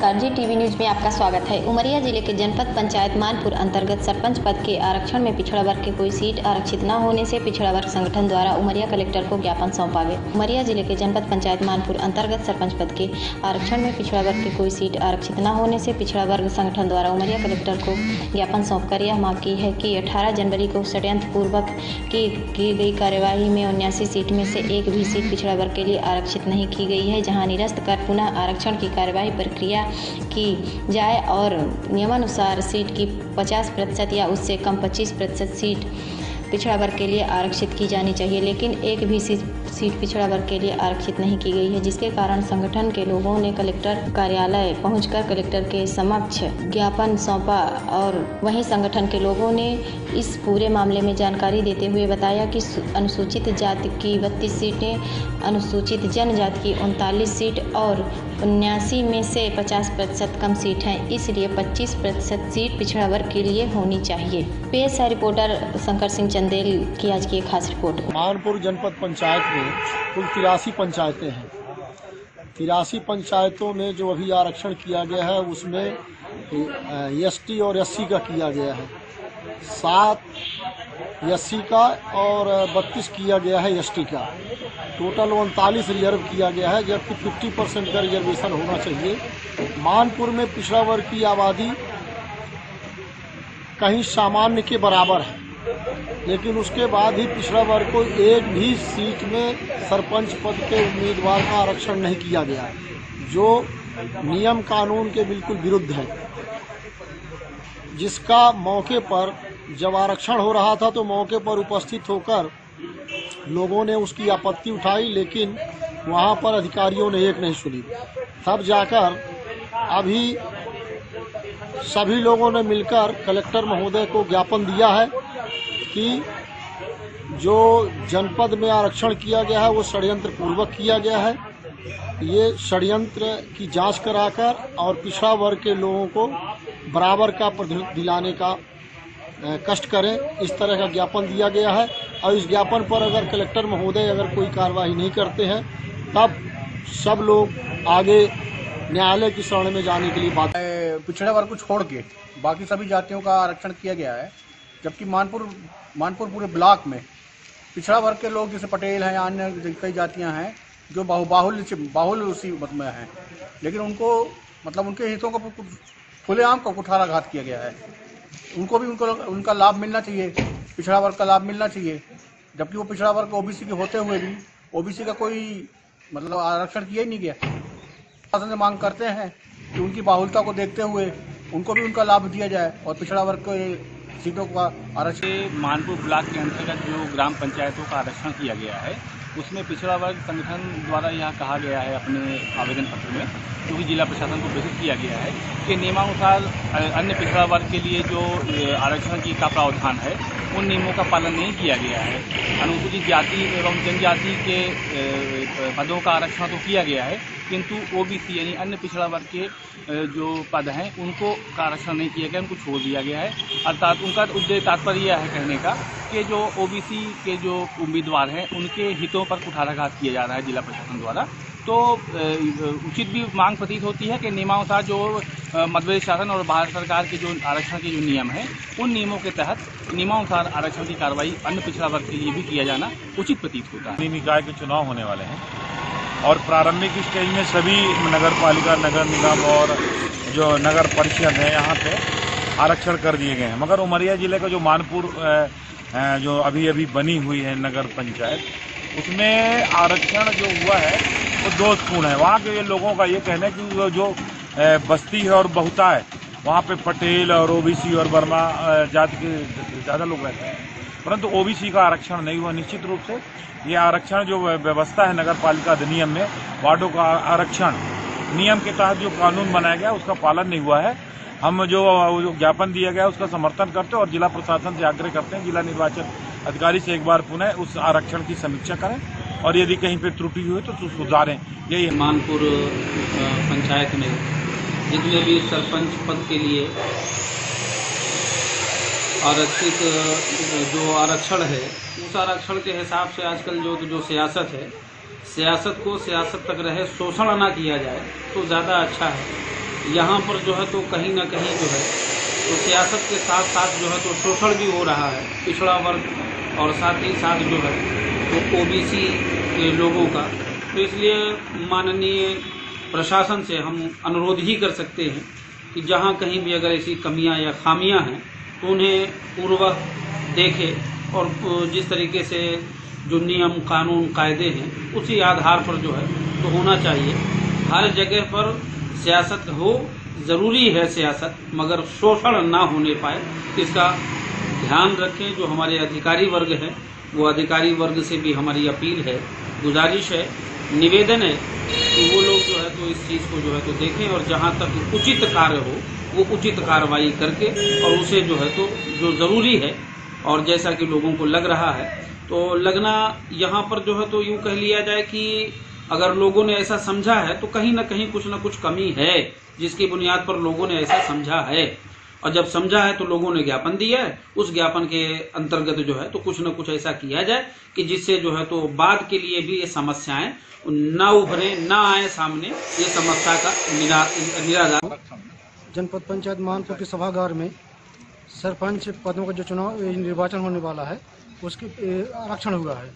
नमस्कार जी, TV news में आपका स्वागत है। उमरिया जिले के जनपद पंचायत मानपुर अंतर्गत सरपंच पद के आरक्षण में पिछड़ा वर्ग के कोई सीट आरक्षित न होने से पिछड़ा वर्ग संगठन द्वारा उमरिया कलेक्टर को ज्ञापन सौंपा गया। उमरिया जिले के जनपद पंचायत मानपुर अंतर्गत सरपंच पद के आरक्षण में पिछड़ा वर्ग के कोई सीट आरक्षित न होने से पिछड़ा वर्ग संगठन द्वारा उमरिया कलेक्टर को ज्ञापन सौंपकर यह मांग की है कि 18 जनवरी को षड्यंत्र पूर्वक की गई कार्यवाही में 79 सीट में से एक भी सीट पिछड़ा वर्ग के लिए आरक्षित नहीं की गई है, जहां निरस्त कर पुनः आरक्षण की कार्यवाही प्रक्रिया की जाए और नियमानुसार सीट की 50% या उससे कम 25% सीट पिछड़ा वर्ग के लिए आरक्षित की जानी चाहिए, लेकिन एक भी सीट पिछड़ा वर्ग के लिए आरक्षित नहीं की गई है, जिसके कारण संगठन के लोगों ने कलेक्टर कार्यालय पहुंचकर कलेक्टर के समक्ष ज्ञापन सौंपा। और वहीं संगठन के लोगों ने इस पूरे मामले में जानकारी देते हुए बताया कि अनुसूचित जाति की 32 सीटें, अनुसूचित जनजाति की 39 सीट और 79 में से 50% कम सीट हैं, इसलिए 25% सीट पिछड़ा वर्ग के लिए होनी चाहिए। पेश है रिपोर्टर शंकर सिंह चंदेल की आज की एक खास रिपोर्ट। मानपुर जनपद पंचायत में कुल 83 पंचायतें हैं। 83 पंचायतों में जो अभी आरक्षण किया गया है उसमें एसटी और एससी का किया गया है, 7 एससी का और 32 किया गया है एसटी का। टोटल 39 रिजर्व किया गया है, जबकि 50% का रिजर्वेशन होना चाहिए। मानपुर में पिछड़ा वर्ग की आबादी कहीं सामान्य के बराबर है, लेकिन उसके बाद ही पिछड़ा वर्ग को एक भी सीट में सरपंच पद के उम्मीदवार का आरक्षण नहीं किया गया, जो नियम कानून के बिल्कुल विरुद्ध है। जिसका मौके पर जब आरक्षण हो रहा था तो मौके पर उपस्थित होकर लोगों ने उसकी आपत्ति उठाई, लेकिन वहां पर अधिकारियों ने एक नहीं सुनी। तब जाकर अभी सभी लोगों ने मिलकर कलेक्टर महोदय को ज्ञापन दिया है कि जो जनपद में आरक्षण किया गया है वो षड्यंत्र पूर्वक किया गया है। ये षड्यंत्र की जांच कराकर और पिछड़ा वर्ग के लोगों को बराबर का प्रतिनिधित्व दिलाने का कष्ट करें, इस तरह का ज्ञापन दिया गया है। और इस ज्ञापन पर अगर कलेक्टर महोदय अगर कोई कार्रवाई नहीं करते हैं तब सब लोग आगे न्यायालय की शरण में जाने के लिए बात। पिछड़ा वर्ग को छोड़ के बाकी सभी जातियों का आरक्षण किया गया है, जबकि मानपुर पूरे ब्लॉक में पिछड़ा वर्ग के लोग जैसे पटेल हैं, अन्य कई जातियां हैं जो बाहुल उसी मत में हैं, लेकिन उनको मतलब उनके हितों को खुलेआम को कुठाराघात किया गया है। उनको भी उनका लाभ मिलना चाहिए, पिछड़ा वर्ग का लाभ मिलना चाहिए, जबकि वो पिछड़ा वर्ग ओबीसी के होते हुए भी ओबीसी का कोई मतलब आरक्षण किया ही नहीं गया। शासन से मांग करते हैं कि उनकी बाहुलता को देखते हुए उनको भी उनका लाभ दिया जाए और पिछड़ा वर्ग को सीटों का आरक्षण। मानपुर ब्लॉक के अंतर्गत जो ग्राम पंचायतों का आरक्षण किया गया है उसमें पिछड़ा वर्ग संगठन द्वारा यह कहा गया है अपने आवेदन पत्र में, जो कि जिला प्रशासन को प्रेषित किया गया है कि नियमानुसार अन्य पिछड़ा वर्ग के लिए जो आरक्षण की का प्रावधान है उन नियमों का पालन नहीं किया गया है। अनुसूचित जाति एवं जनजाति के पदों का आरक्षण तो किया गया है, किंतु ओबीसी यानी अन्य पिछड़ा वर्ग के जो पद हैं उनको का आरक्षण नहीं किया गया, उनको छोड़ दिया गया है। अर्थात उनका उद्देश्य तात्पर्य यह है कहने का कि जो ओबीसी के जो उम्मीदवार हैं उनके हितों पर कुठाराघात किया जा रहा है जिला प्रशासन द्वारा। तो उचित भी मांग प्रतीत होती है कि नियमानुसार जो मध्य प्रदेश शासन और भारत सरकार के जो आरक्षण के जो नियम हैं उन नियमों के तहत नियमानुसार आरक्षण की कार्रवाई अन्य पिछड़ा वर्ग के लिए भी किया जाना उचित प्रतीत होता है। निकाय के चुनाव होने वाले हैं और प्रारंभिक स्टेज में सभी नगर पालिका, नगर निगम और जो नगर परिषद है यहाँ पे आरक्षण कर दिए गए हैं, मगर उमरिया जिले का जो मानपुर जो अभी बनी हुई है नगर पंचायत, उसमें आरक्षण जो हुआ है वो दोषपूर्ण है। वहाँ के लोगों का ये कहना है कि जो बस्ती है और बहुता है वहाँ पे पटेल और ओबीसी और वर्मा जाति के ज़्यादा लोग रहते हैं, परंतु ओबीसी का आरक्षण नहीं हुआ। निश्चित रूप से ये आरक्षण जो व्यवस्था है नगर पालिका अधिनियम में, वार्डों का आरक्षण नियम के तहत जो कानून बनाया गया उसका पालन नहीं हुआ है। हम जो ज्ञापन दिया गया उसका समर्थन करते हैं और जिला प्रशासन से आग्रह करते हैं जिला निर्वाचन अधिकारी से एक बार पुनः उस आरक्षण की समीक्षा करें और यदि कहीं पे त्रुटि हुई तो सुधारें। यही मानपुर पंचायत में जितने भी सरपंच पद के लिए आरक्षित जो आरक्षण है उस आरक्षण के हिसाब से आजकल जो सियासत है, सियासत को सियासत तक रहे, शोषण ना किया जाए तो ज़्यादा अच्छा है। यहाँ पर जो है तो कहीं ना कहीं जो है तो सियासत के साथ साथ जो है तो शोषण भी हो रहा है पिछड़ा वर्ग और साथ ही साथ जो है तो ओबीसी के लोगों का। तो इसलिए माननीय प्रशासन से हम अनुरोध ही कर सकते हैं कि जहाँ कहीं भी अगर ऐसी कमियां या खामियां हैं तो उन्हें पूर्वक देखें और जिस तरीके से जो नियम कानून कायदे हैं उसी आधार पर जो है तो होना चाहिए। हर जगह पर सियासत हो, ज़रूरी है सियासत, मगर शोषण ना होने पाए इसका ध्यान रखें। जो हमारे अधिकारी वर्ग है वो अधिकारी वर्ग से भी हमारी अपील है, गुजारिश है, निवेदन है कि वो लोग जो है तो इस चीज़ को जो है तो देखें और जहाँ तक उचित कार्य हो वो उचित कार्रवाई करके और उसे जो है तो जो ज़रूरी है और जैसा कि लोगों को लग रहा है तो लगना यहाँ पर जो है तो यूँ कह लिया जाए कि अगर लोगों ने ऐसा समझा है तो कहीं ना कहीं कुछ ना कुछ कमी है जिसकी बुनियाद पर लोगों ने ऐसा समझा है। और जब समझा है तो लोगों ने ज्ञापन दिया है, उस ज्ञापन के अंतर्गत जो है तो कुछ न कुछ ऐसा किया जाए कि जिससे जो है तो बाद के लिए भी ये समस्याएं न उभरे, न आए सामने, ये समस्या का निराधार। जनपद पंचायत मानपुर के सभागार में सरपंच पदों का जो चुनाव निर्वाचन होने वाला है उसके आरक्षण हुआ है।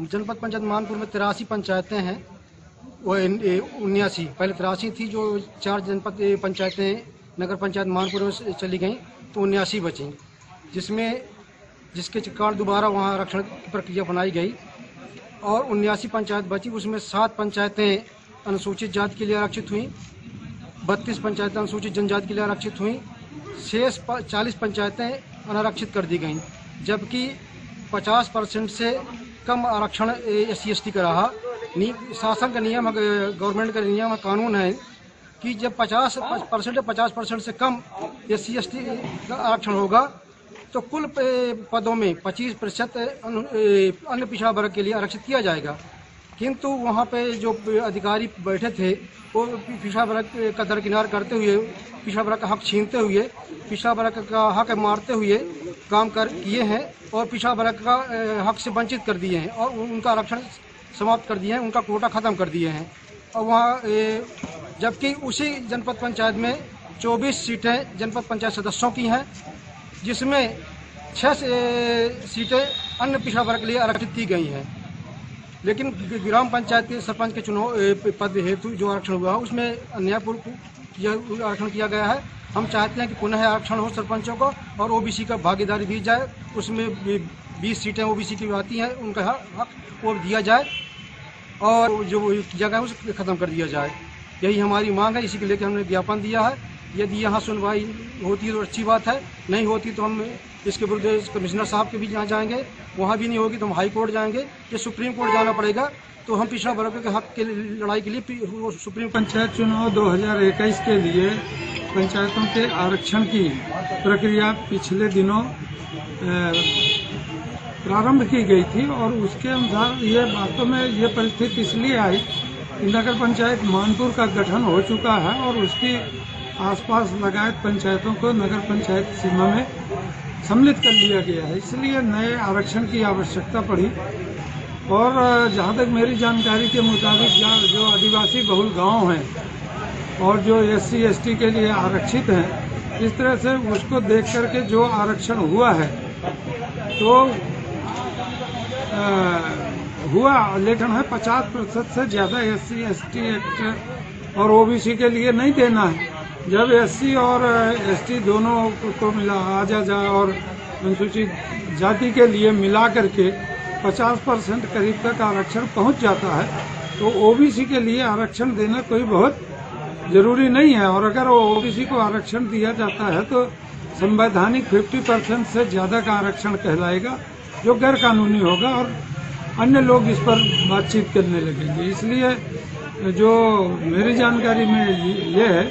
जनपद पंचायत मानपुर में 83 पंचायतें हैं, वो 79 पहले 83 थी, जो 4 जनपद पंचायतें नगर पंचायत मानपुर में चली गई तो 79 बची, जिसके कारण दोबारा वहाँ आरक्षण की प्रक्रिया बनाई गई और 79 पंचायत बची। उसमें 7 पंचायतें अनुसूचित जाति के लिए आरक्षित हुई, 32 पंचायतें अनुसूचित जनजाति के लिए आरक्षित हुई, शेष 40 पंचायतें अनारक्षित कर दी गईं, जबकि 50% से कम आरक्षण SC/ST का रहा। शासन का नियम, गवर्नमेंट का नियम, कानून है कि जब 50% से कम SC/ST का आरक्षण होगा तो कुल पदों में 25% अन्य पिछड़ा वर्ग के लिए आरक्षित किया जाएगा। किंतु वहाँ पे जो अधिकारी बैठे थे वो पिछड़ा वर्ग का दरकिनार करते हुए, पिछड़ा वर्ग का हक छीनते हुए, पिछड़ा वर्ग का हक मारते हुए काम किए हैं और पिछड़ा वर्ग का हक से वंचित कर दिए हैं और उनका आरक्षण समाप्त कर दिए हैं, उनका कोटा खत्म कर दिए हैं। और वहाँ जबकि उसी जनपद पंचायत में 24 सीटें जनपद पंचायत सदस्यों की हैं, जिसमें 6 सीटें अन्य पिछड़ा वर्ग के लिए आरक्षित की गई हैं। लेकिन ग्राम पंचायत के सरपंच के चुनाव पद हेतु जो आरक्षण हुआ है उसमें अन्यायपूर्ण आरक्षण किया गया है। हम चाहते हैं कि पुनः आरक्षण हो सरपंचों को और OBC का भागीदारी दी जाए। उसमें 20 सीटें OBC की आती हैं, उनका हक वो दिया जाए और जो किया गया उसे खत्म कर दिया जाए। यही हमारी मांग है, इसी के लेकर हमने ज्ञापन दिया है। यदि यहाँ सुनवाई होती है तो अच्छी बात है, नहीं होती तो हम इसके विरुद्ध कमिश्नर साहब के भी यहाँ जाएंगे, वहाँ भी नहीं होगी तो हम हाई कोर्ट जाएंगे, ये सुप्रीम कोर्ट जाना पड़ेगा। तो हम पिछड़ा वर्ग के हक के लड़ाई के लिए सुप्रीम पंचायत चुनाव 2021 के लिए पंचायतों के आरक्षण की प्रक्रिया पिछले दिनों प्रारंभ की गई थी और उसके अनुसार ये वास्तव में ये परिस्थिति इसलिए आई कि नगर पंचायत मानपुर का गठन हो चुका है और उसकी आसपास लगाए पंचायतों को नगर पंचायत सीमा में सम्मिलित कर लिया गया है, इसलिए नए आरक्षण की आवश्यकता पड़ी। और जहाँ तक मेरी जानकारी के मुताबिक जो आदिवासी बहुल गांव हैं और जो SC/ST के लिए आरक्षित हैं, इस तरह से उसको देख करके जो आरक्षण हुआ है तो हुआ, लेकिन है 50% से ज़्यादा SC/ST एक्ट और OBC के लिए नहीं देना है। जब SC और ST दोनों को मिला जाए और अनुसूचित जाति के लिए मिला करके 50% करीब तक आरक्षण पहुंच जाता है तो OBC के लिए आरक्षण देना कोई बहुत जरूरी नहीं है। और अगर OBC को आरक्षण दिया जाता है तो संवैधानिक 50% से ज़्यादा का आरक्षण कहलाएगा, जो गैर कानूनी होगा और अन्य लोग इस पर बातचीत करने लगेंगे। इसलिए जो मेरी जानकारी में ये है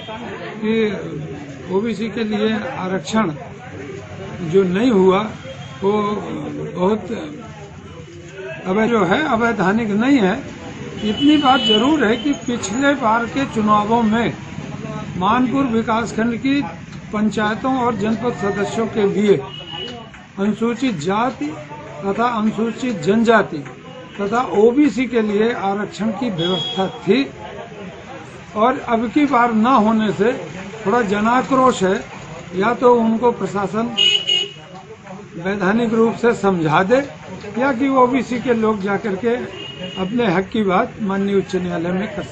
कि OBC के लिए आरक्षण जो नहीं हुआ वो बहुत जो है अवैधानिक नहीं है। इतनी बात जरूर है कि पिछले बार के चुनावों में मानपुर विकासखंड की पंचायतों और जनपद सदस्यों के लिए अनुसूचित जाति तथा अनुसूचित जनजाति तथा OBC के लिए आरक्षण की व्यवस्था थी और अब की बार न होने से थोड़ा जनाक्रोश है। या तो उनको प्रशासन वैधानिक रूप से समझा दे या कि ओबीसी के लोग जाकर के अपने हक की बात माननीय उच्च न्यायालय में कर